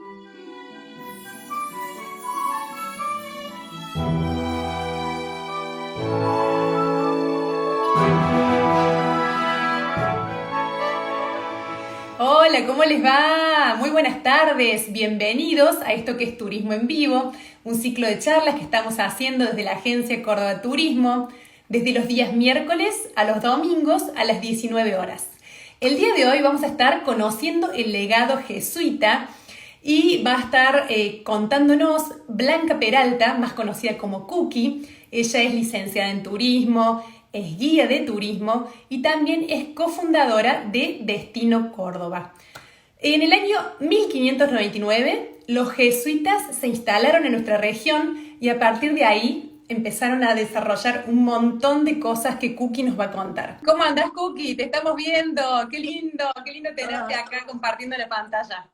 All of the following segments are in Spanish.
Hola, ¿cómo les va? Muy buenas tardes, bienvenidos a esto que es Turismo en Vivo, un ciclo de charlas que estamos haciendo desde la agencia Córdoba Turismo, desde los días miércoles a los domingos a las 19 horas. El día de hoy vamos a estar conociendo el legado jesuita y va a estar contándonos Blanca Peralta, más conocida como Cookie. Ella es licenciada en turismo, es guía de turismo y también es cofundadora de Destino Córdoba. En el año 1599, los jesuitas se instalaron en nuestra región y a partir de ahí empezaron a desarrollar un montón de cosas que Cookie nos va a contar. ¿Cómo andás, Cookie? Te estamos viendo. Qué lindo tenerte Ah, acá compartiendo la pantalla.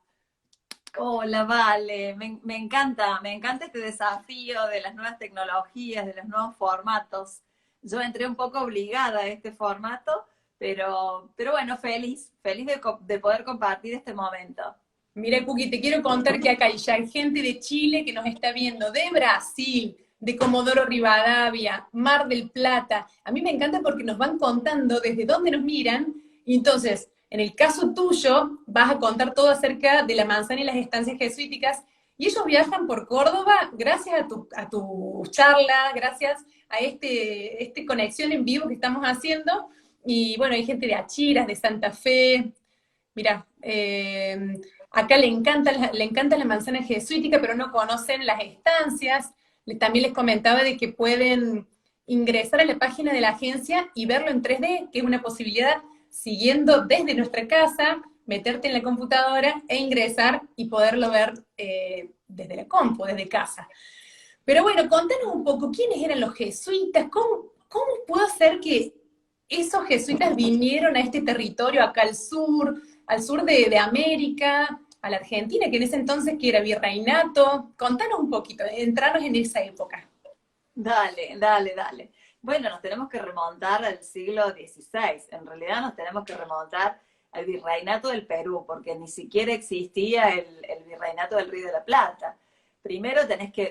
hola, Vale, me encanta este desafío de las nuevas tecnologías, de los nuevos formatos. Yo entré un poco obligada a este formato, pero bueno, feliz de poder compartir este momento. Mira, Cookie, te quiero contar que acá ya hay gente de Chile que nos está viendo, de Brasil, de Comodoro Rivadavia, Mar del Plata. A mí me encanta porque nos van contando desde dónde nos miran. Y entonces, en el caso tuyo, vas a contar todo acerca de la manzana y las estancias jesuíticas. Y ellos viajan por Córdoba gracias a tu charla, gracias a este conexión en vivo que estamos haciendo. Y bueno, hay gente de Achiras, de Santa Fe. Mira, acá le encanta la manzana jesuítica, pero no conocen las estancias. También les comentaba de que pueden ingresar a la página de la agencia y verlo en 3D, que es una posibilidad siguiendo desde nuestra casa, meterte en la computadora e ingresar y poderlo ver desde la compu, desde casa. Pero bueno, contanos un poco, ¿quiénes eran los jesuitas? ¿Cómo pudo ser que esos jesuitas vinieron a este territorio acá al sur de América, a la Argentina, que en ese entonces que era virreinato? Contanos un poquito, entranos en esa época. Dale. Bueno, nos tenemos que remontar al siglo XVI. En realidad nos tenemos que remontar al virreinato del Perú, porque ni siquiera existía el virreinato del Río de la Plata. Primero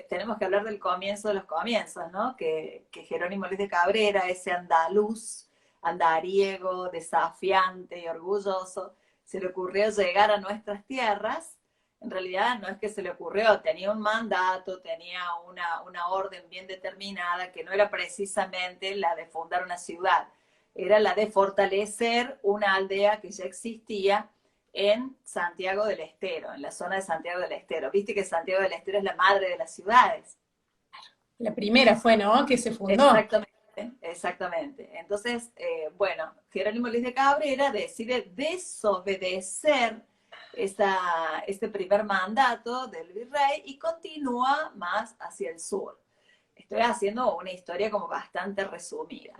tenemos que hablar del comienzo de los comienzos, ¿no? Que Jerónimo Luis de Cabrera, ese andaluz, andariego, desafiante y orgulloso, se le ocurrió llegar a nuestras tierras. En realidad no es que se le ocurrió, tenía un mandato, tenía una orden bien determinada, que no era precisamente la de fundar una ciudad, era la de fortalecer una aldea que ya existía en Santiago del Estero, en la zona de Santiago del Estero. Viste que Santiago del Estero es la madre de las ciudades. La primera fue, ¿no? Que se fundó. Exactamente, exactamente. Entonces, bueno, Jerónimo Luis de Cabrera decide desobedecer este primer mandato del virrey y continúa más hacia el sur. Estoy haciendo una historia como bastante resumida.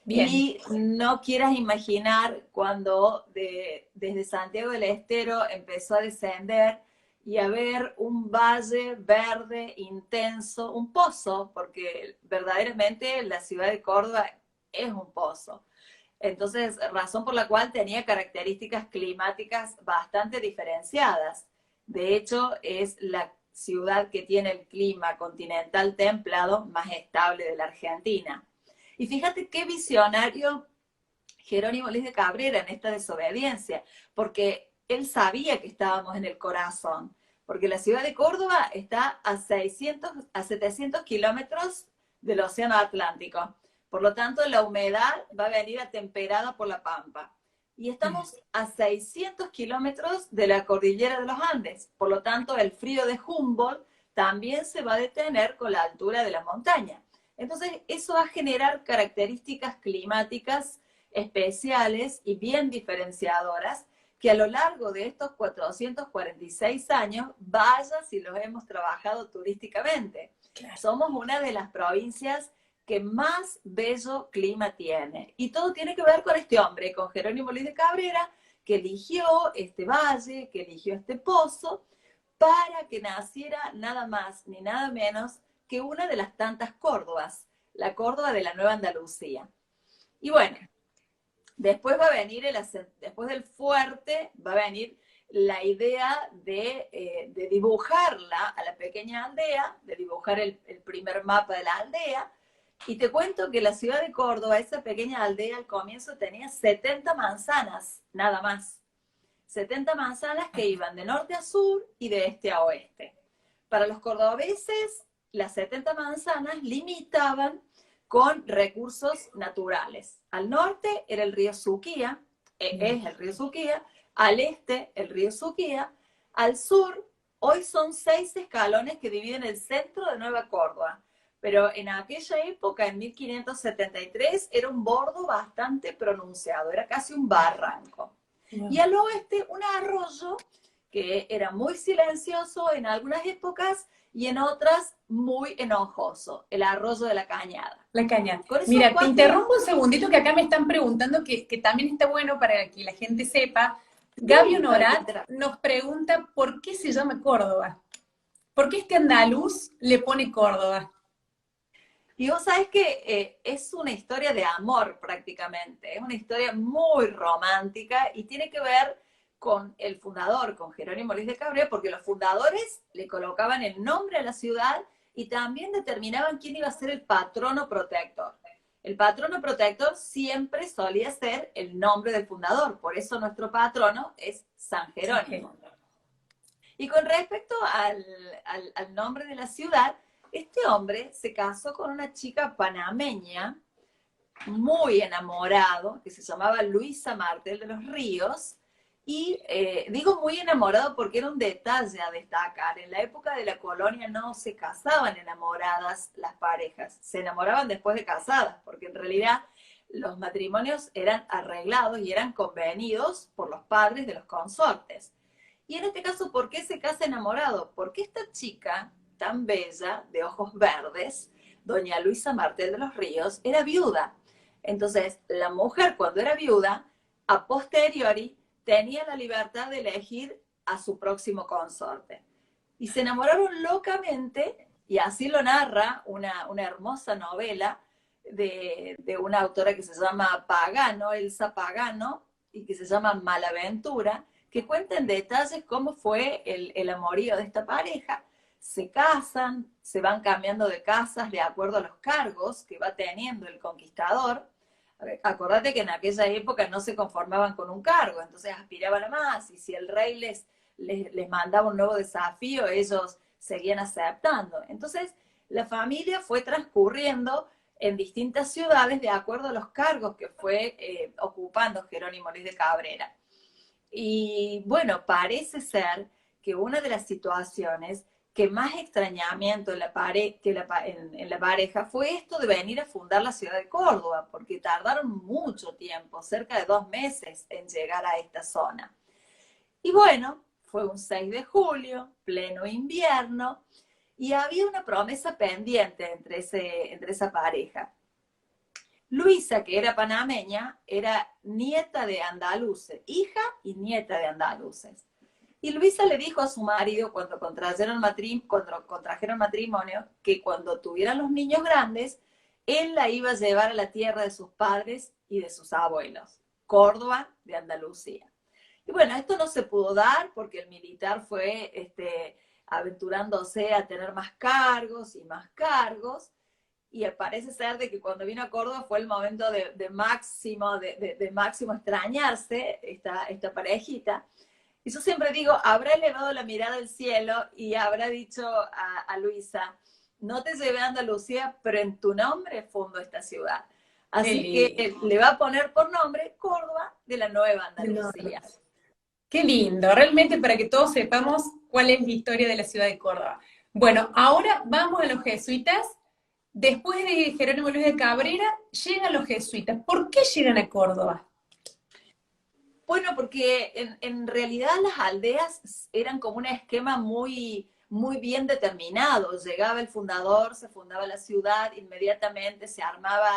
Bien. Y no quieras imaginar cuando desde Santiago del Estero empezó a descender y a ver un valle verde intenso, un pozo, porque verdaderamente la ciudad de Córdoba es un pozo. Entonces, razón por la cual tenía características climáticas bastante diferenciadas. De hecho, es la ciudad que tiene el clima continental templado más estable de la Argentina. Y fíjate qué visionario Jerónimo Luis de Cabrera en esta desobediencia, porque él sabía que estábamos en el corazón, porque la ciudad de Córdoba está a 700 kilómetros del Océano Atlántico. Por lo tanto, la humedad va a venir atemperada por la pampa. Y estamos a 600 kilómetros de la cordillera de los Andes. Por lo tanto, el frío de Humboldt también se va a detener con la altura de la montaña. Entonces, eso va a generar características climáticas especiales y bien diferenciadoras que a lo largo de estos 446 años, vaya si los hemos trabajado turísticamente. Claro. Somos una de las provincias que más bello clima tiene. Y todo tiene que ver con este hombre, con Jerónimo Luis de Cabrera, que eligió este valle, que eligió este pozo, para que naciera nada más ni nada menos que una de las tantas Córdobas, la Córdoba de la Nueva Andalucía. Y bueno, después va a venir después del fuerte, va a venir la idea de dibujarla a la pequeña aldea, de dibujar el primer mapa de la aldea. Y te cuento que la ciudad de Córdoba, esa pequeña aldea al comienzo tenía 70 manzanas, nada más. 70 manzanas que iban de norte a sur y de este a oeste. Para los cordobeses, las 70 manzanas limitaban con recursos naturales. Al norte era el río Suquía, es el río Suquía, al este el río Suquía, al sur hoy son 6 escalones que dividen el centro de Nueva Córdoba, pero en aquella época, en 1573, era un bordo bastante pronunciado, era casi un barranco. Y al oeste un arroyo que era muy silencioso en algunas épocas y en otras muy enojoso, el arroyo de la Cañada. La Cañada. Mira, te interrumpo un segundito que acá me están preguntando que también está bueno para que la gente sepa. Gaby Honorat nos pregunta por qué se llama Córdoba. ¿Por qué este andaluz le pone Córdoba? Y vos sabés que es una historia de amor prácticamente, es una historia muy romántica y tiene que ver con el fundador, con Jerónimo Luis de Cabrera, porque los fundadores le colocaban el nombre a la ciudad y también determinaban quién iba a ser el patrono protector. El patrono protector siempre solía ser el nombre del fundador, por eso nuestro patrono es San Jerónimo. Y con respecto al nombre de la ciudad, este hombre se casó con una chica panameña, muy enamorado, que se llamaba Luisa Martel de los Ríos, y digo muy enamorado porque era un detalle a destacar. En la época de la colonia no se casaban enamoradas las parejas, se enamoraban después de casadas, porque en realidad los matrimonios eran arreglados y eran convenidos por los padres de los consortes. Y en este caso, ¿por qué se casa enamorado? Porque esta chica tan bella, de ojos verdes, doña Luisa Martel de los Ríos, era viuda. Entonces, la mujer cuando era viuda, a posteriori, tenía la libertad de elegir a su próximo consorte. Y se enamoraron locamente, y así lo narra una hermosa novela de una autora que se llama Pagano, Elsa Pagano, y que se llama Malaventura, que cuenta en detalles cómo fue el amorío de esta pareja. Se casan, se van cambiando de casas de acuerdo a los cargos que va teniendo el conquistador. Acordate que en aquella época no se conformaban con un cargo, entonces aspiraban a más, y si el rey les mandaba un nuevo desafío, ellos seguían aceptando. Entonces, la familia fue transcurriendo en distintas ciudades de acuerdo a los cargos que fue ocupando Jerónimo Luis de Cabrera. Y bueno, parece ser que una de las situaciones que más extrañamiento en la pareja fue esto de venir a fundar la ciudad de Córdoba, porque tardaron mucho tiempo, cerca de 2 meses, en llegar a esta zona. Y bueno, fue un 6 de julio, pleno invierno, y había una promesa pendiente entre esa pareja. Luisa, que era panameña, era nieta de andaluces, hija y nieta de andaluces. Y Luisa le dijo a su marido cuando contrajeron matrimonio que cuando tuvieran los niños grandes, él la iba a llevar a la tierra de sus padres y de sus abuelos, Córdoba de Andalucía. Y bueno, esto no se pudo dar porque el militar fue aventurándose a tener más cargos y más cargos. Y parece ser de que cuando vino a Córdoba fue el momento de máximo extrañarse esta parejita. Y yo siempre digo, habrá elevado la mirada al cielo y habrá dicho a Luisa, no te llevé a Andalucía, pero en tu nombre fundo esta ciudad. Así que le va a poner por nombre Córdoba de la Nueva Andalucía. Qué lindo, realmente para que todos sepamos cuál es la historia de la ciudad de Córdoba. Bueno, ahora vamos a los jesuitas. Después de Jerónimo Luis de Cabrera, llegan los jesuitas. ¿Por qué llegan a Córdoba? Bueno, porque en realidad las aldeas eran como un esquema muy, muy bien determinado. Llegaba el fundador, se fundaba la ciudad, inmediatamente se armaba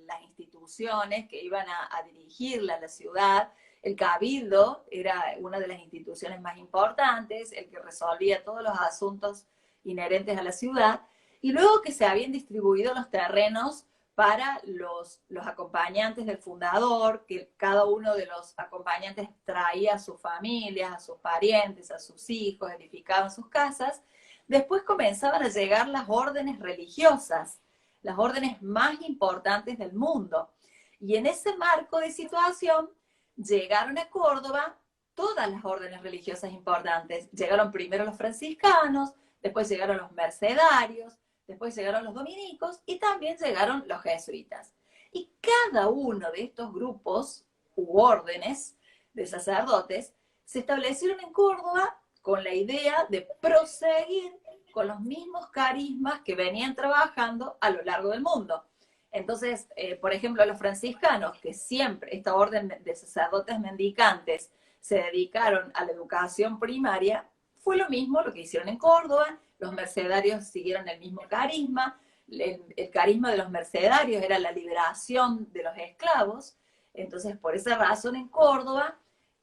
las instituciones que iban a dirigirla a la ciudad. El cabildo era una de las instituciones más importantes, el que resolvía todos los asuntos inherentes a la ciudad. Y luego que se habían distribuido los terrenos para los acompañantes del fundador, que cada uno de los acompañantes traía a sus familias, a sus parientes, a sus hijos, edificaban sus casas. Después comenzaban a llegar las órdenes religiosas, las órdenes más importantes del mundo. Y en ese marco de situación llegaron a Córdoba todas las órdenes religiosas importantes. Llegaron primero los franciscanos, después llegaron los mercedarios, después llegaron los dominicos y también llegaron los jesuitas. Y cada uno de estos grupos u órdenes de sacerdotes se establecieron en Córdoba con la idea de proseguir con los mismos carismas que venían trabajando a lo largo del mundo. Entonces, por ejemplo, los franciscanos, que siempre, esta orden de sacerdotes mendicantes, se dedicaron a la educación primaria, fue lo mismo lo que hicieron en Córdoba. Los mercedarios siguieron el mismo carisma. El carisma de los mercedarios era la liberación de los esclavos. Entonces, por esa razón, en Córdoba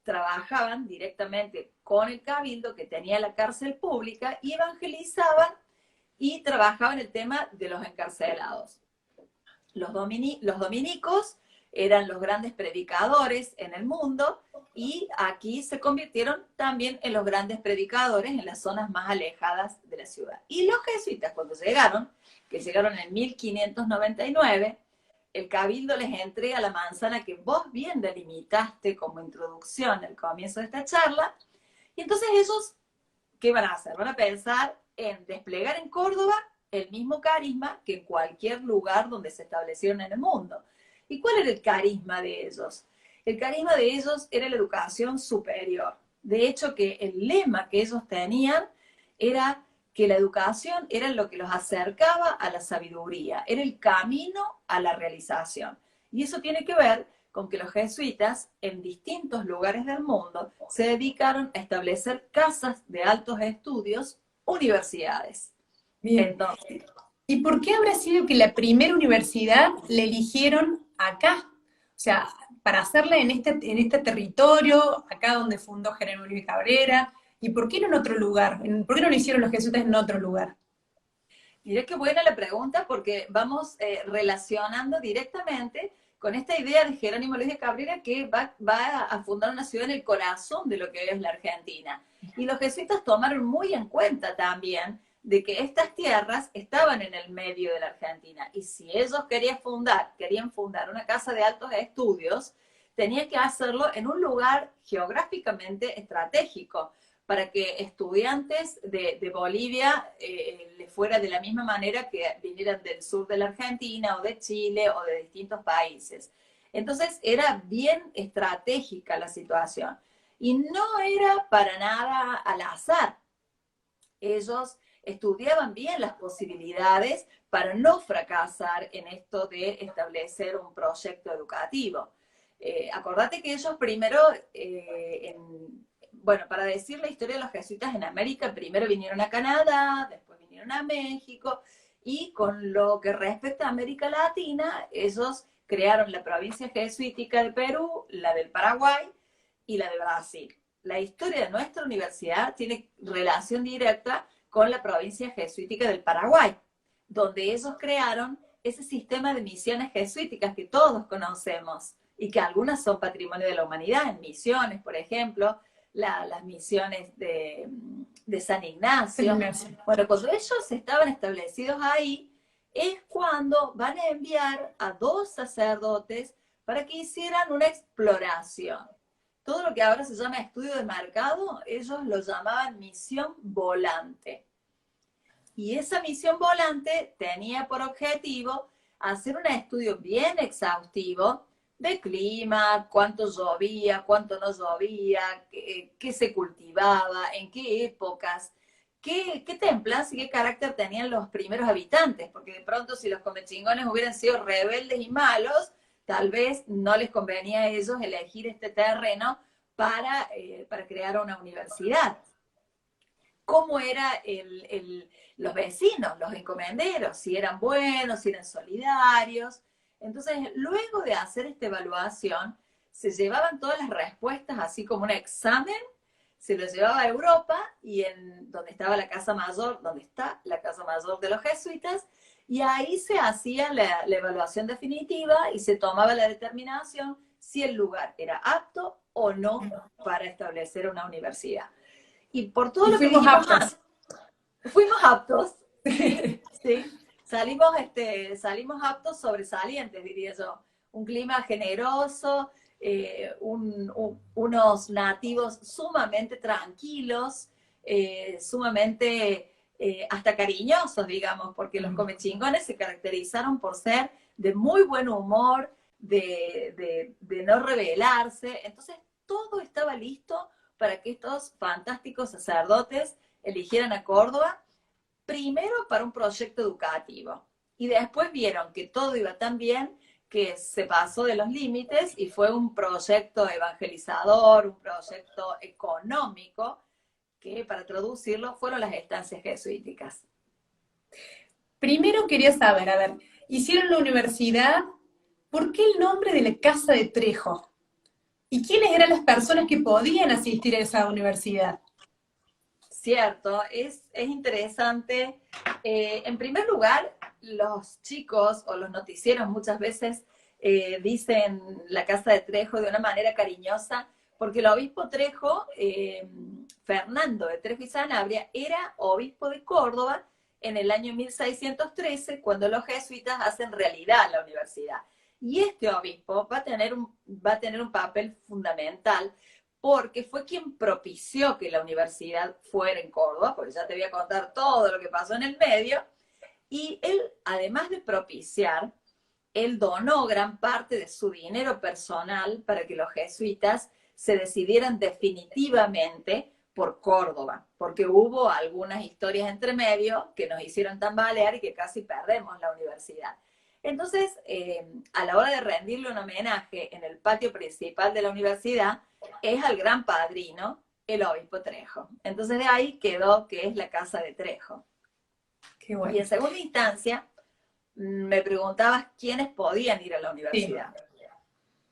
trabajaban directamente con el cabildo que tenía la cárcel pública y evangelizaban y trabajaban el tema de los encarcelados. Los dominicos eran los grandes predicadores en el mundo y aquí se convirtieron también en los grandes predicadores en las zonas más alejadas de la ciudad. Y los jesuitas, cuando llegaron, que llegaron en 1599, el cabildo les entrega la manzana que vos bien delimitaste como introducción al comienzo de esta charla, y entonces ellos, ¿qué van a hacer? Van a pensar en desplegar en Córdoba el mismo carisma que en cualquier lugar donde se establecieron en el mundo. ¿Y cuál era el carisma de ellos? El carisma de ellos era la educación superior. De hecho, que el lema que ellos tenían era que la educación era lo que los acercaba a la sabiduría, era el camino a la realización. Y eso tiene que ver con que los jesuitas en distintos lugares del mundo se dedicaron a establecer casas de altos estudios, universidades. Bien. Entonces, ¿Y por qué habrá sido que la primera universidad la eligieron acá? O sea, para hacerla en este territorio, acá donde fundó Jerónimo Luis Cabrera, ¿y por qué no en otro lugar? ¿Por qué no lo hicieron los jesuitas en otro lugar? mirá qué buena la pregunta porque vamos relacionando directamente con esta idea de Jerónimo Luis de Cabrera que va a fundar una ciudad en el corazón de lo que es la Argentina. Y los jesuitas tomaron muy en cuenta también de que estas tierras estaban en el medio de la Argentina. Y si ellos querían fundar una casa de altos estudios, tenían que hacerlo en un lugar geográficamente estratégico, para que estudiantes de Bolivia les fuera de la misma manera que vinieran del sur de la Argentina o de Chile o de distintos países. Entonces era bien estratégica la situación y no era para nada al azar. Ellos estudiaban bien las posibilidades para no fracasar en esto de establecer un proyecto educativo. Acordate que ellos primero, bueno, para decir la historia de los jesuitas en América, primero vinieron a Canadá, después vinieron a México, y con lo que respecta a América Latina, ellos crearon la provincia jesuítica de Perú, la del Paraguay y la de Brasil. La historia de nuestra universidad tiene relación directa con la provincia jesuítica del Paraguay, donde ellos crearon ese sistema de misiones jesuíticas que todos conocemos y que algunas son patrimonio de la humanidad, en Misiones, por ejemplo, las misiones de San Ignacio. Bueno, cuando ellos estaban establecidos ahí, es cuando van a enviar a 2 sacerdotes para que hicieran una exploración. Todo lo que ahora se llama estudio de mercado, ellos lo llamaban misión volante. Y esa misión volante tenía por objetivo hacer un estudio bien exhaustivo de clima, cuánto llovía, cuánto no llovía, qué se cultivaba, en qué épocas, qué templanza y qué carácter tenían los primeros habitantes, porque de pronto si los comechingones hubieran sido rebeldes y malos, tal vez no les convenía a ellos elegir este terreno para crear una universidad. ¿Cómo eran los vecinos, los encomenderos? Si eran buenos, si eran solidarios. Entonces, luego de hacer esta evaluación, se llevaban todas las respuestas, así como un examen, se lo llevaba a Europa y donde estaba la casa mayor, donde está la casa mayor de los jesuitas, y ahí se hacía la evaluación definitiva y se tomaba la determinación si el lugar era apto o no para establecer una universidad. Y por todo Y lo que fuimos dijimos aptos. fuimos aptos, sí, sí. Salimos aptos, sobresalientes, diría yo. Un clima generoso, unos nativos sumamente tranquilos, sumamente hasta cariñosos, digamos, porque los comechingones se caracterizaron por ser de muy buen humor, de no rebelarse. Entonces, todo estaba listo para que estos fantásticos sacerdotes eligieran a Córdoba, primero para un proyecto educativo, y después vieron que todo iba tan bien que se pasó de los límites y fue un proyecto evangelizador, un proyecto económico, que para traducirlo fueron las estancias jesuíticas. Primero quería saber, a ver, hicieron la universidad, ¿por qué el nombre de la Casa de Trejo? ¿Y quiénes eran las personas que podían asistir a esa universidad? Cierto, es interesante. En primer lugar, los chicos o los noticieros muchas veces dicen la Casa de Trejo de una manera cariñosa, porque el obispo Trejo, Fernando de Trejo y Sanabria, era obispo de Córdoba en el año 1613, cuando los jesuitas hacen realidad la universidad. Y este obispo va a tener un papel fundamental, porque fue quien propició que la universidad fuera en Córdoba, porque ya te voy a contar todo lo que pasó en el medio, y él, además de propiciar, él donó gran parte de su dinero personal para que los jesuitas se decidieran definitivamente por Córdoba, porque hubo algunas historias entre medio que nos hicieron tambalear y que casi perdemos la universidad. Entonces, a la hora de rendirle un homenaje en el patio principal de la universidad, es al gran padrino, el obispo Trejo. Entonces de ahí quedó que es la Casa de Trejo. Qué bueno. Y en segunda instancia, me preguntabas quiénes podían ir a la universidad. Sí.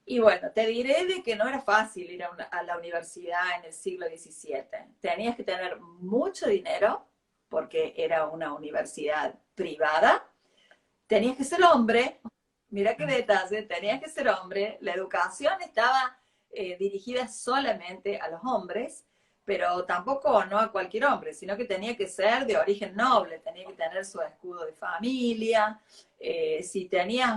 Y bueno, te diré de que no era fácil ir a la universidad en el siglo XVII. Tenías que tener mucho dinero, porque era una universidad privada. Tenías que ser hombre, mira qué detalle, tenías que ser hombre. La educación estaba dirigida solamente a los hombres, pero tampoco no a cualquier hombre, sino que tenía que ser de origen noble, tenía que tener su escudo de familia. Si tenías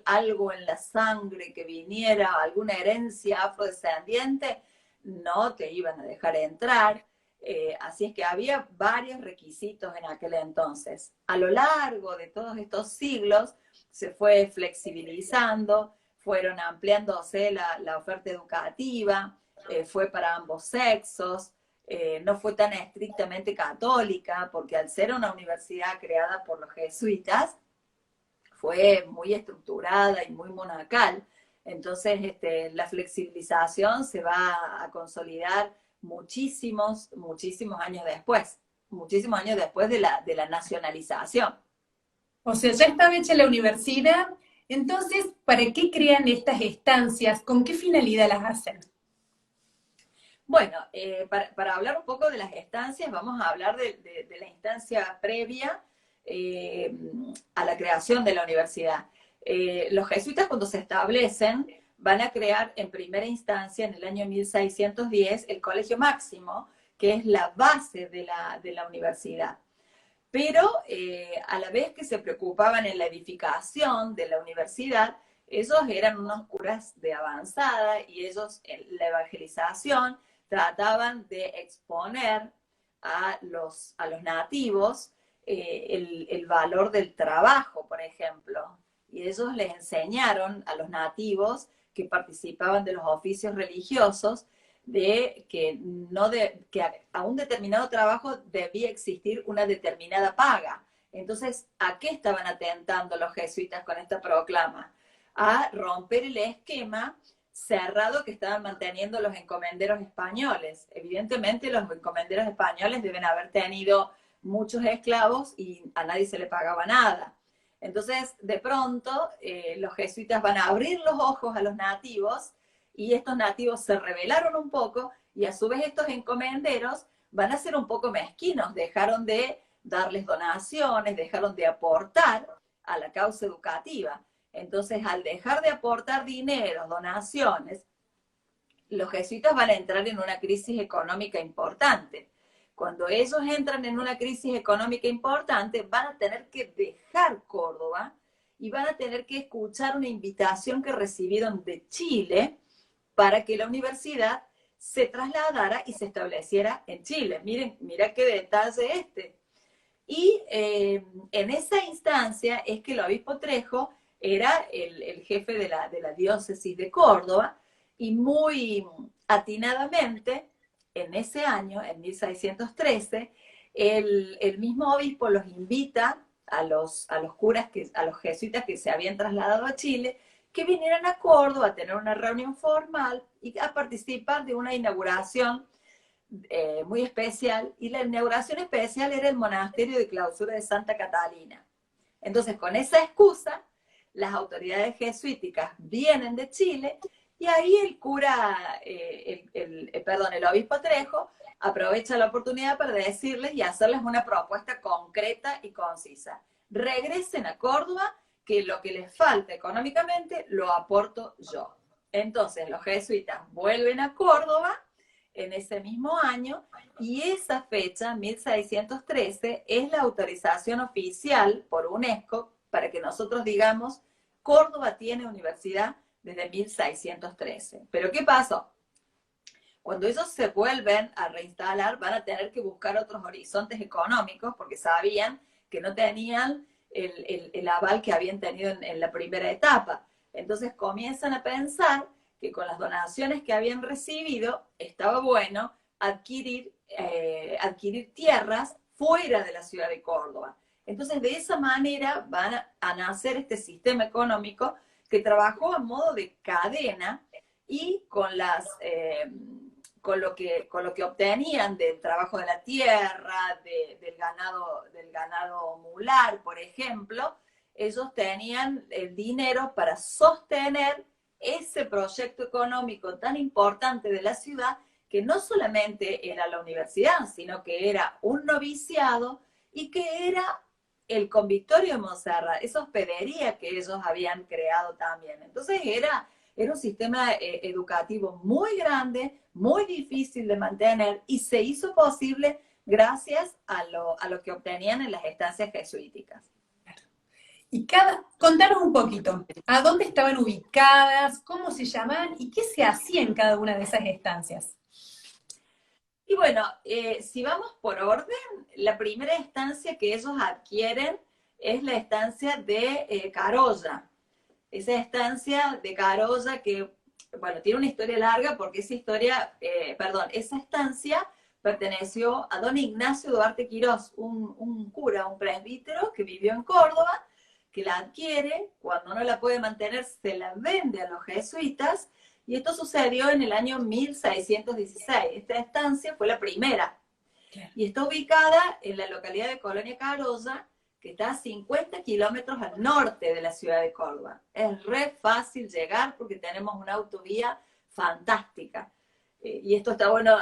algo en la sangre que viniera, alguna herencia afrodescendiente, no te iban a dejar entrar. Así es que había varios requisitos en aquel entonces. A lo largo de todos estos siglos se fue flexibilizando, fueron ampliándose la oferta educativa, fue para ambos sexos, no fue tan estrictamente católica, porque al ser una universidad creada por los jesuitas, fue muy estructurada y muy monacal. Entonces, la flexibilización se va a consolidar muchísimos años después de la nacionalización. O sea, ya estaba hecha la universidad, entonces, ¿para qué crean estas estancias? ¿Con qué finalidad las hacen? Bueno, para hablar un poco de las estancias, vamos a hablar de la instancia previa a la creación de la universidad. Los jesuitas, cuando se establecen, van a crear en primera instancia, en el año 1610, el Colegio Máximo, que es la base de la universidad. Pero a la vez que se preocupaban en la edificación de la universidad, ellos eran unos curas de avanzada y ellos en la evangelización trataban de exponer a los nativos el valor del trabajo, por ejemplo. Y ellos les enseñaron a los nativos que participaban de los oficios religiosos que a un determinado trabajo debía existir una determinada paga. Entonces, ¿a qué estaban atentando los jesuitas con esta proclama? A romper el esquema cerrado que estaban manteniendo los encomenderos españoles. Evidentemente, los encomenderos españoles deben haber tenido muchos esclavos y a nadie se le pagaba nada. Entonces, de pronto, los jesuitas van a abrir los ojos a los nativos, y estos nativos se rebelaron un poco Y a su vez estos encomenderos van a ser un poco mezquinos, dejaron de darles donaciones, dejaron de aportar a la causa educativa. Entonces, al dejar de aportar dinero, donaciones, los jesuitas van a entrar en una crisis económica importante. Cuando ellos entran en una crisis económica importante, van a tener que dejar Córdoba y van a tener que escuchar una invitación que recibieron de Chile para que la universidad se trasladara y se estableciera en Chile. Miren, mira qué detalle este. Y en esa instancia es que el obispo Trejo era el jefe de la diócesis de Córdoba, y muy atinadamente, en ese año, en 1613, el mismo obispo los invita a los curas, a los jesuitas que se habían trasladado a Chile, que vinieran a Córdoba a tener una reunión formal y a participar de una inauguración muy especial, y la inauguración especial era el monasterio de clausura de Santa Catalina. Entonces, con esa excusa, las autoridades jesuíticas vienen de Chile, y ahí el cura, el obispo Trejo, aprovecha la oportunidad para decirles y hacerles una propuesta concreta y concisa. Regresen a Córdoba, que lo que les falta económicamente lo aporto yo. Entonces los jesuitas vuelven a Córdoba en ese mismo año, y esa fecha, 1613, es la autorización oficial por UNESCO para que nosotros digamos, Córdoba tiene universidad desde 1613. ¿Pero qué pasó? Cuando ellos se vuelven a reinstalar, van a tener que buscar otros horizontes económicos, porque sabían que no tenían el aval que habían tenido en la primera etapa. Entonces comienzan a pensar que con las donaciones que habían recibido, estaba bueno adquirir tierras fuera de la ciudad de Córdoba. Entonces, de esa manera van a nacer este sistema económico que trabajó a modo de cadena, y con lo que obtenían del trabajo de la tierra, del ganado mular, por ejemplo, ellos tenían el dinero para sostener ese proyecto económico tan importante de la ciudad, que no solamente era la universidad, sino que era un noviciado y que era el convictorio de Montserrat, esa hospedería que ellos habían creado también. Entonces era un sistema educativo muy grande, muy difícil de mantener, y se hizo posible gracias a lo que obtenían en las estancias jesuíticas. Y contanos un poquito, ¿a dónde estaban ubicadas? ¿Cómo se llamaban? ¿Y qué se hacía en cada una de esas estancias? Y bueno, si vamos por orden, la primera estancia que ellos adquieren es la estancia de Carolla. Esa estancia de Carolla que, bueno, tiene una historia larga, porque esa estancia perteneció a don Ignacio Duarte Quirós, un cura, un presbítero que vivió en Córdoba, que la adquiere. Cuando no la puede mantener, se la vende a los jesuitas, y esto sucedió en el año 1616. Esta estancia fue la primera, y está ubicada en la localidad de Colonia Carolla, que está a 50 kilómetros al norte de la ciudad de Córdoba. Es re fácil llegar porque tenemos una autovía fantástica. Y esto está bueno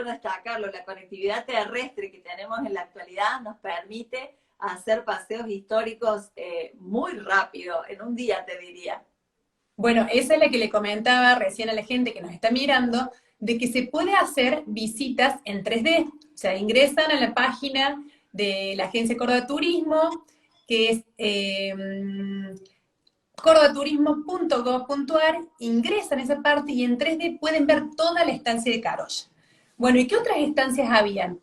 destacarlo, la conectividad terrestre que tenemos en la actualidad nos permite hacer paseos históricos muy rápido, en un día te diría. Bueno, esa es la que le comentaba recién a la gente que nos está mirando, de que se puede hacer visitas en 3D. O sea, ingresan a la página de la Agencia Córdoba Turismo, que es cordobaturismo.gov.ar, ingresan a esa parte y en 3D pueden ver toda la estancia de Carolla. Bueno, ¿y qué otras estancias habían?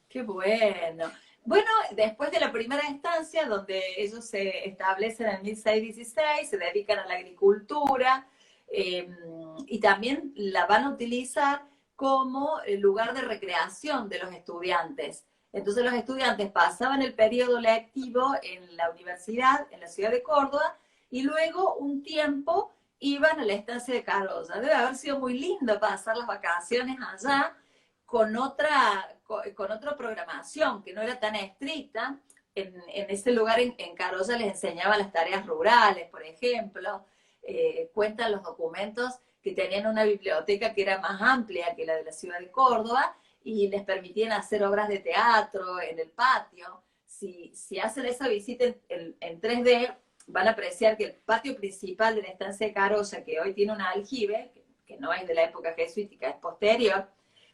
¡Qué bueno! Bueno, después de la primera estancia, donde ellos se establecen en 1616, se dedican a la agricultura, y también la van a utilizar como lugar de recreación de los estudiantes. Entonces los estudiantes pasaban el periodo lectivo en la universidad, en la ciudad de Córdoba, y luego un tiempo iban a la estancia de Carolla. Debe haber sido muy lindo pasar las vacaciones allá con otra programación que no era tan estricta. En ese lugar, en Carolla, les enseñaba las tareas rurales, por ejemplo. Cuentan los documentos que tenían una biblioteca que era más amplia que la de la ciudad de Córdoba y les permitían hacer obras de teatro en el patio. Si hacen esa visita en 3D, van a apreciar que el patio principal de la estancia de Carolla, que hoy tiene un aljibe, que no es de la época jesuítica, es posterior,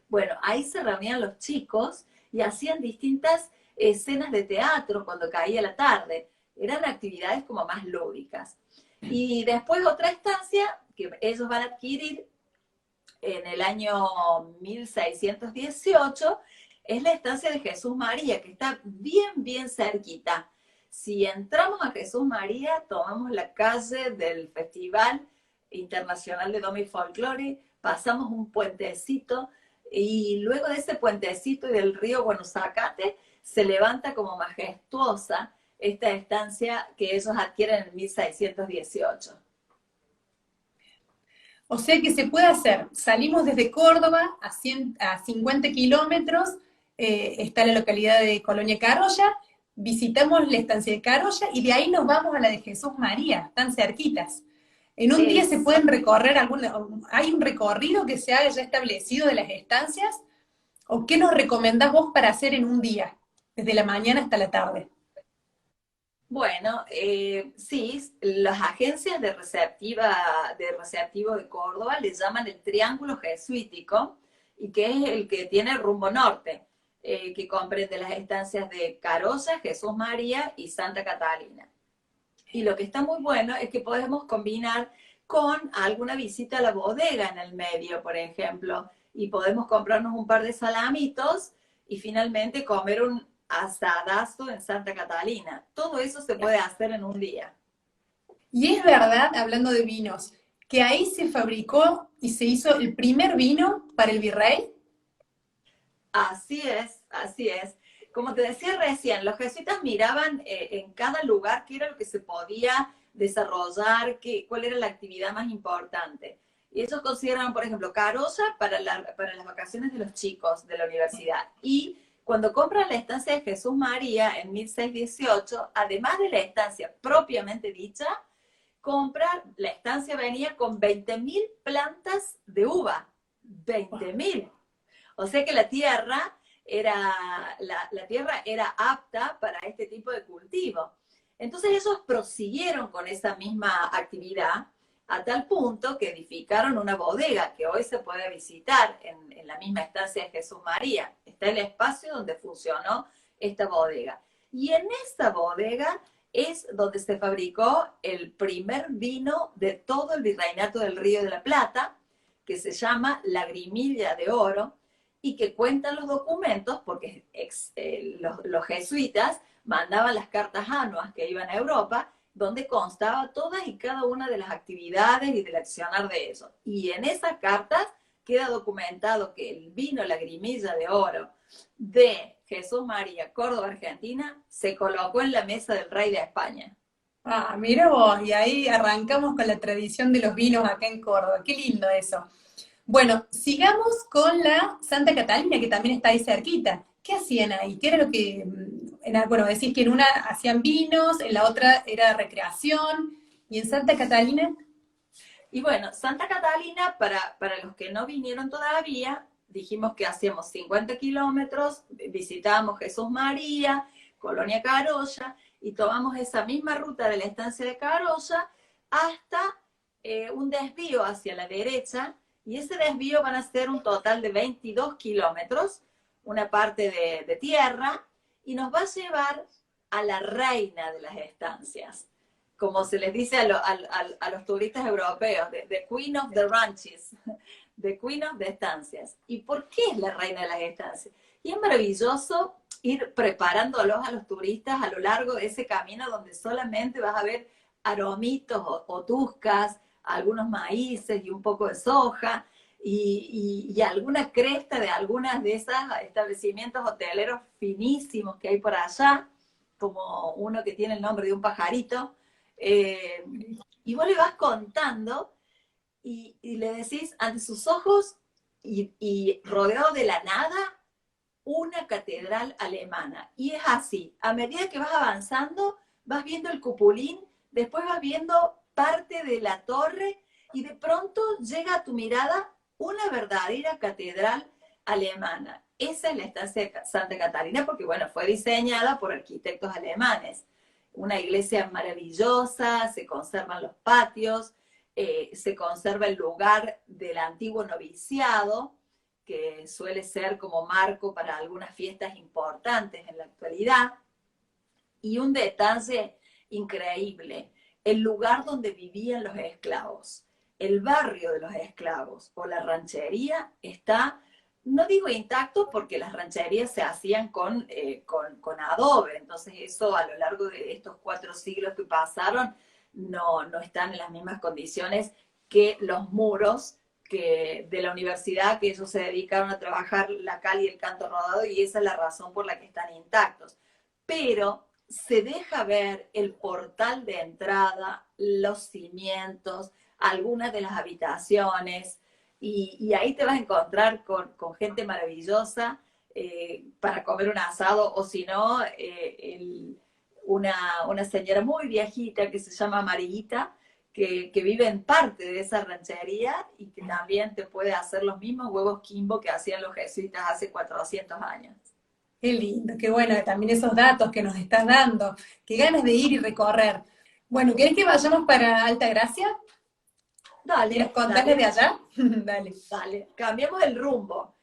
bueno, ahí se reunían los chicos y hacían distintas escenas de teatro cuando caía la tarde. Eran actividades como más lúdicas. Y después otra estancia que ellos van a adquirir en el año 1618 es la estancia de Jesús María, que está bien, bien cerquita. Si entramos a Jesús María, tomamos la calle del Festival Internacional de Doma y Folclore, pasamos un puentecito, y luego de ese puentecito y del río Guanazacate, se levanta como majestuosa esta estancia que ellos adquieren en 1618. O sea que se puede hacer, salimos desde Córdoba a 50 kilómetros, está la localidad de Colonia Carolla, visitamos la estancia de Carolla y de ahí nos vamos a la de Jesús María, tan cerquitas. En un día se pueden recorrer ¿hay un recorrido que se haya ya establecido de las estancias? ¿O qué nos recomendás vos para hacer en un día, desde la mañana hasta la tarde? Bueno, sí, las agencias de receptivo de Córdoba le llaman el Triángulo Jesuítico, y que es el que tiene rumbo norte, que comprende las estancias de Carolla, Jesús María y Santa Catalina. Y lo que está muy bueno es que podemos combinar con alguna visita a la bodega en el medio, por ejemplo, y podemos comprarnos un par de salamitos y finalmente comer un asadazo en Santa Catalina. Todo eso se puede hacer en un día. Y es verdad, hablando de vinos, que ahí se fabricó y se hizo el primer vino para el virrey. Así es, así es. Como te decía recién, los jesuitas miraban en cada lugar qué era lo que se podía desarrollar, cuál era la actividad más importante. Y ellos consideraban, por ejemplo, Carolla para las vacaciones de los chicos de la universidad. Y cuando compran la estancia de Jesús María en 1618, además de la estancia propiamente dicha, la estancia venía con 20.000 plantas de uva. 20.000. O sea que la tierra era apta para este tipo de cultivo. Entonces ellos prosiguieron con esa misma actividad a tal punto que edificaron una bodega que hoy se puede visitar en la misma estancia de Jesús María. Está el espacio donde funcionó esta bodega. Y en esta bodega es donde se fabricó el primer vino de todo el virreinato del Río de la Plata, que se llama Lagrimilla de Oro, y que cuentan los documentos, porque los jesuitas mandaban las cartas anuas que iban a Europa, donde constaba todas y cada una de las actividades y del accionar de eso. Y en esas cartas queda documentado que el vino Lagrimilla de Oro de Jesús María, Córdoba, Argentina, se colocó en la mesa del rey de España. Ah, mira vos, y ahí arrancamos con la tradición de los vinos acá en Córdoba. Qué lindo eso. Bueno, sigamos con la Santa Catalina, que también está ahí cerquita. ¿Qué hacían ahí? ¿Qué era lo que...? Bueno, decís que en una hacían vinos, en la otra era recreación, y en Santa Catalina... Y bueno, Santa Catalina, para los que no vinieron todavía, dijimos que hacíamos 50 kilómetros, visitábamos Jesús María, Colonia Carolla, y tomamos esa misma ruta de la estancia de Carolla hasta un desvío hacia la derecha, y ese desvío van a ser un total de 22 kilómetros, una parte de tierra, y nos va a llevar a la reina de las estancias, como se les dice a los turistas europeos, the Queen of the Ranches, the Queen of the Estancias. ¿Y por qué es la reina de las estancias? Y es maravilloso ir preparándolos a los turistas a lo largo de ese camino donde solamente vas a ver aromitos o tuscas, algunos maíces y un poco de soja, y alguna cresta de algunas de esos establecimientos hoteleros finísimos que hay por allá, como uno que tiene el nombre de un pajarito, y vos le vas contando y le decís ante sus ojos y rodeado de la nada, una catedral alemana. Y es así, a medida que vas avanzando, vas viendo el cupulín, después vas viendo parte de la torre y de pronto llega a tu mirada una verdadera catedral alemana. Esa es la estancia de Santa Catalina porque, bueno, fue diseñada por arquitectos alemanes. Una iglesia maravillosa, se conservan los patios, se conserva el lugar del antiguo noviciado, que suele ser como marco para algunas fiestas importantes en la actualidad. Y un detalle increíble, el lugar donde vivían los esclavos, el barrio de los esclavos o la ranchería está, no digo intacto porque las rancherías se hacían con adobe, entonces eso a lo largo de estos 4 siglos que pasaron no están en las mismas condiciones que los muros de la universidad, que ellos se dedicaron a trabajar la cal y el canto rodado, y esa es la razón por la que están intactos. Pero se deja ver el portal de entrada, los cimientos, algunas de las habitaciones, y ahí te vas a encontrar con gente maravillosa para comer un asado, o si no, una señora muy viejita que se llama Mariguita, que vive en parte de esa ranchería y que también te puede hacer los mismos huevos Kimbo que hacían los jesuitas hace 400 años. Qué lindo, qué bueno, también esos datos que nos estás dando. Qué ganas de ir y recorrer. Bueno, ¿querés que vayamos para Altagracia? ¿Quieres Dale, contarles dale. de allá? Dale. Dale, cambiamos el rumbo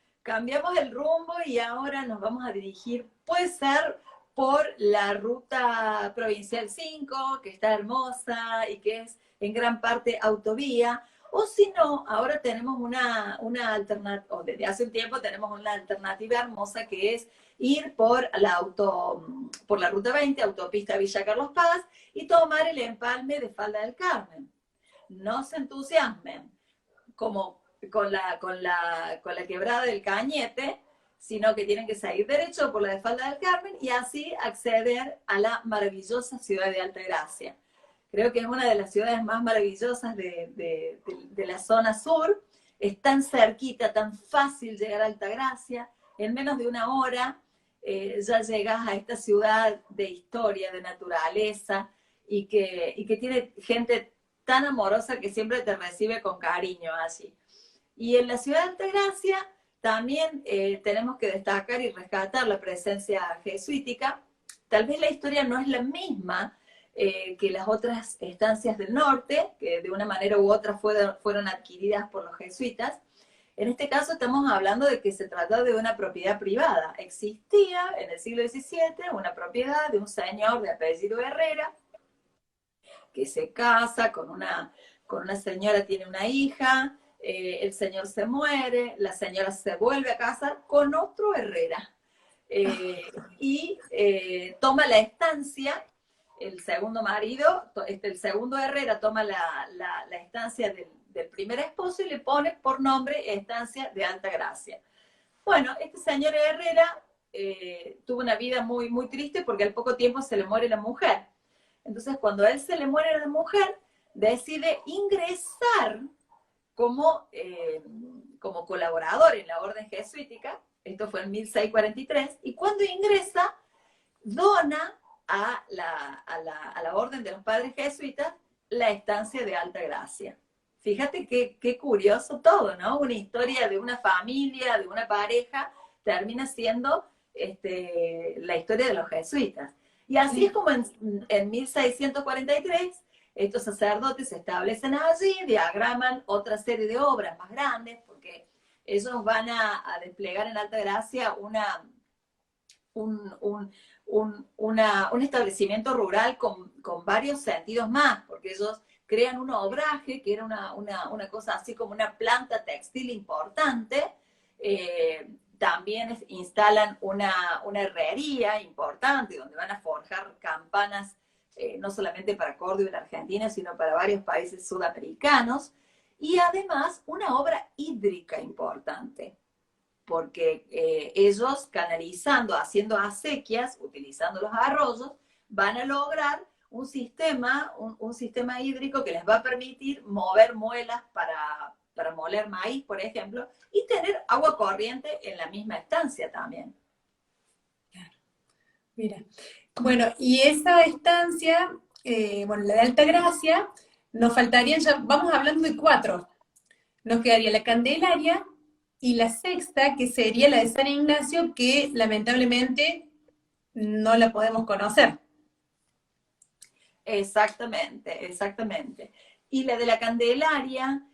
y ahora nos vamos a dirigir, puede ser por la ruta provincial 5, que está hermosa y que es en gran parte autovía, o si no, ahora tenemos una alternativa, o desde hace un tiempo tenemos una alternativa hermosa que es ir por por la ruta 20, autopista Villa Carlos Paz, y tomar el empalme de Falda del Carmen. No se entusiasmen, como con la quebrada del Cañete, sino que tienen que seguir derecho por la de Falda del Carmen y así acceder a la maravillosa ciudad de Altagracia. Creo que es una de las ciudades más maravillosas de la zona sur. Es tan cerquita, tan fácil llegar a Altagracia. En menos de una hora ya llegas a esta ciudad de historia, de naturaleza, y que tiene gente tan amorosa que siempre te recibe con cariño allí. Y en la ciudad de Altagracia también tenemos que destacar y rescatar la presencia jesuítica. Tal vez la historia no es la misma que las otras estancias del norte, que de una manera u otra fueron adquiridas por los jesuitas. En este caso estamos hablando de que se trata de una propiedad privada. Existía en el siglo XVII una propiedad de un señor de apellido Herrera, que se casa con una señora, tiene una hija, el señor se muere, la señora se vuelve a casar con otro Herrera y toma la estancia, el segundo marido, el segundo Herrera toma la estancia del primer esposo y le pone por nombre Estancia de Altagracia. Bueno, este señor Herrera tuvo una vida muy, muy triste porque al poco tiempo se le muere la mujer. Entonces, cuando a él se le muere la mujer, decide ingresar como colaborador en la orden jesuítica. Esto fue en 1643, y cuando ingresa, dona a la orden de los padres jesuitas la estancia de Altagracia. Fíjate qué curioso todo, ¿no? Una historia de una familia, de una pareja, termina siendo la historia de los jesuitas. Y así sí. Es como en 1643 estos sacerdotes se establecen allí, diagraman otra serie de obras más grandes, porque ellos van a desplegar en Altagracia un establecimiento rural con varios sentidos más, porque ellos crean un obraje, que era una cosa así como una planta textil importante. También instalan una herrería importante, donde van a forjar campanas, no solamente para Córdoba y la Argentina, sino para varios países sudamericanos, y además una obra hídrica importante, porque ellos canalizando, haciendo acequias, utilizando los arroyos, van a lograr un sistema hídrico que les va a permitir mover muelas para moler maíz, por ejemplo, y tener agua corriente en la misma estancia también. Claro. Mira, bueno, y esa estancia, la de Altagracia, nos faltarían ya, vamos hablando de 4. Nos quedaría la Candelaria y la sexta, que sería la de San Ignacio, que lamentablemente no la podemos conocer. Exactamente, exactamente. Y la de la Candelaria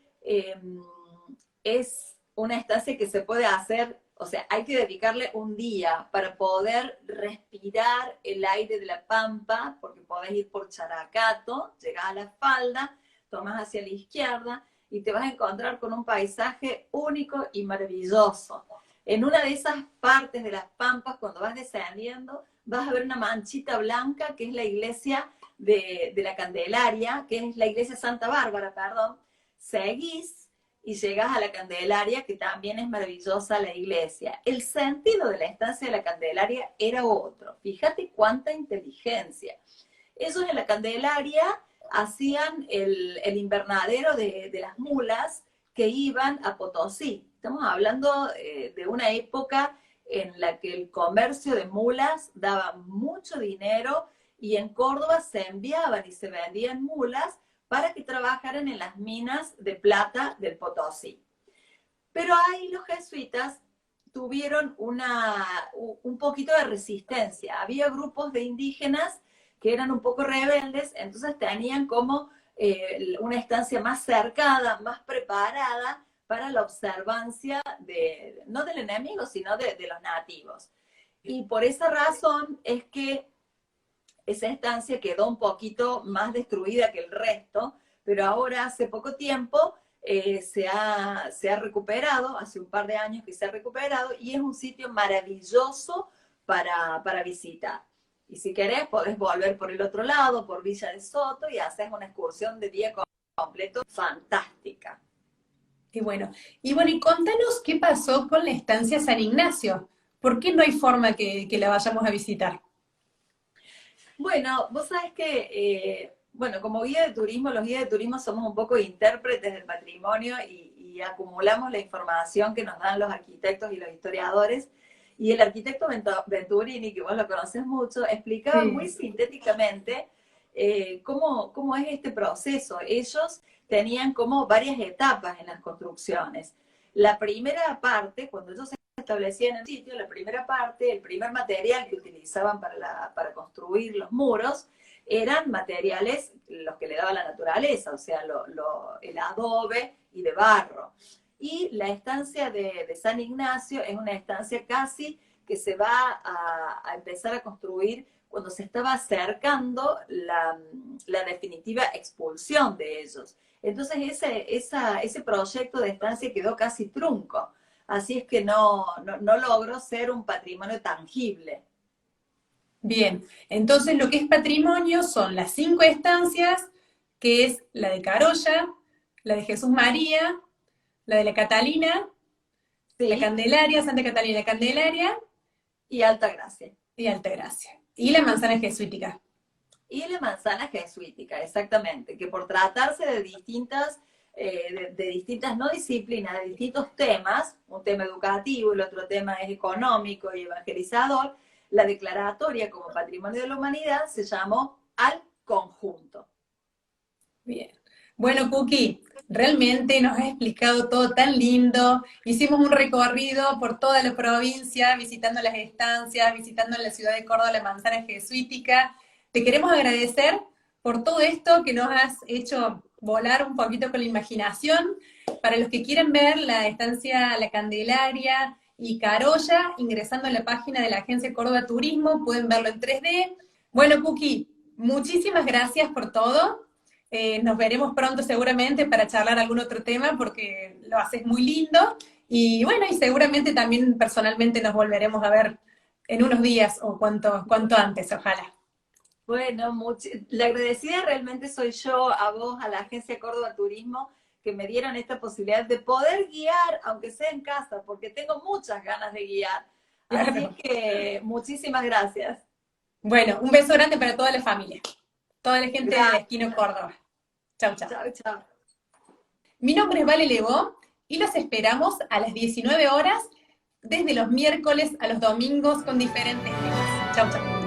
es una estancia que se puede hacer, o sea, hay que dedicarle un día para poder respirar el aire de la Pampa, porque podés ir por Characato, llegás a la falda, tomás hacia la izquierda y te vas a encontrar con un paisaje único y maravilloso. En una de esas partes de las Pampas, cuando vas descendiendo, vas a ver una manchita blanca que es la iglesia de la Candelaria, que es la iglesia Santa Bárbara, perdón. Seguís y llegas a la Candelaria, que también es maravillosa la iglesia. El sentido de la estancia de la Candelaria era otro. Fíjate cuánta inteligencia. Ellos en la Candelaria hacían el invernadero de las mulas que iban a Potosí. Estamos hablando de una época en la que el comercio de mulas daba mucho dinero y en Córdoba se enviaban y se vendían mulas para que trabajaran en las minas de plata del Potosí. Pero ahí los jesuitas tuvieron un poquito de resistencia. Había grupos de indígenas que eran un poco rebeldes, entonces tenían como una estancia más cercada, más preparada para la observancia no del enemigo, sino de los nativos. Y por esa razón es que esa estancia quedó un poquito más destruida que el resto, pero ahora hace poco tiempo se ha recuperado, hace un par de años que se ha recuperado, y es un sitio maravilloso para visitar. Y si querés, podés volver por el otro lado, por Villa de Soto, y haces una excursión de día completo fantástica. Y bueno, y contanos qué pasó con la estancia San Ignacio. ¿Por qué no hay forma que la vayamos a visitar? Bueno, vos sabés que, bueno, como guía de turismo, los guías de turismo somos un poco intérpretes del patrimonio y acumulamos la información que nos dan los arquitectos y los historiadores. Y el arquitecto Venturini, que vos lo conoces mucho, explicaba muy sintéticamente cómo es este proceso. Ellos tenían como varias etapas en las construcciones. La primera parte, cuando ellos se establecían en el sitio, la primera parte, el primer material que utilizaban para construir los muros, eran materiales los que le daba la naturaleza, o sea, el adobe y de barro. Y la estancia de San Ignacio es una estancia casi que se va a empezar a construir cuando se estaba acercando la definitiva expulsión de ellos. Entonces ese proyecto de estancia quedó casi trunco. Así es que no logró ser un patrimonio tangible. Bien, entonces lo que es patrimonio son las 5 estancias, que es la de Carolla, la de Jesús María, la de la Catalina, ¿Sí? La Candelaria, Santa Catalina, Candelaria y Altagracia. Y Altagracia. Y la manzana jesuítica. Y la manzana jesuítica, exactamente, que por tratarse de distintas no disciplinas, de distintos temas, un tema educativo, el otro tema es económico y evangelizador, la declaratoria como patrimonio de la humanidad se llamó Al Conjunto. Bien. Bueno, Cookie, realmente nos has explicado todo tan lindo. Hicimos un recorrido por toda la provincia, visitando las estancias, visitando en la ciudad de Córdoba la manzana jesuítica. Te queremos agradecer por todo esto que nos has hecho volar un poquito con la imaginación. Para los que quieran ver la estancia La Candelaria y Carolla, ingresando a la página de la Agencia Córdoba Turismo, pueden verlo en 3D. Bueno, Cookie, muchísimas gracias por todo. Nos veremos pronto seguramente para charlar algún otro tema porque lo haces muy lindo. Y bueno, y seguramente también personalmente nos volveremos a ver en unos días o cuanto antes, ojalá. Bueno, la agradecida realmente soy yo, a vos, a la Agencia Córdoba Turismo, que me dieron esta posibilidad de poder guiar, aunque sea en casa, porque tengo muchas ganas de guiar. Claro. Así que muchísimas gracias. Bueno, un beso grande para toda la familia, toda la gente de Destino Córdoba. Chau, chau. Chau, chau. Mi nombre es Vale Levó y los esperamos a las 19 horas, desde los miércoles a los domingos con diferentes temas. Chau, chau.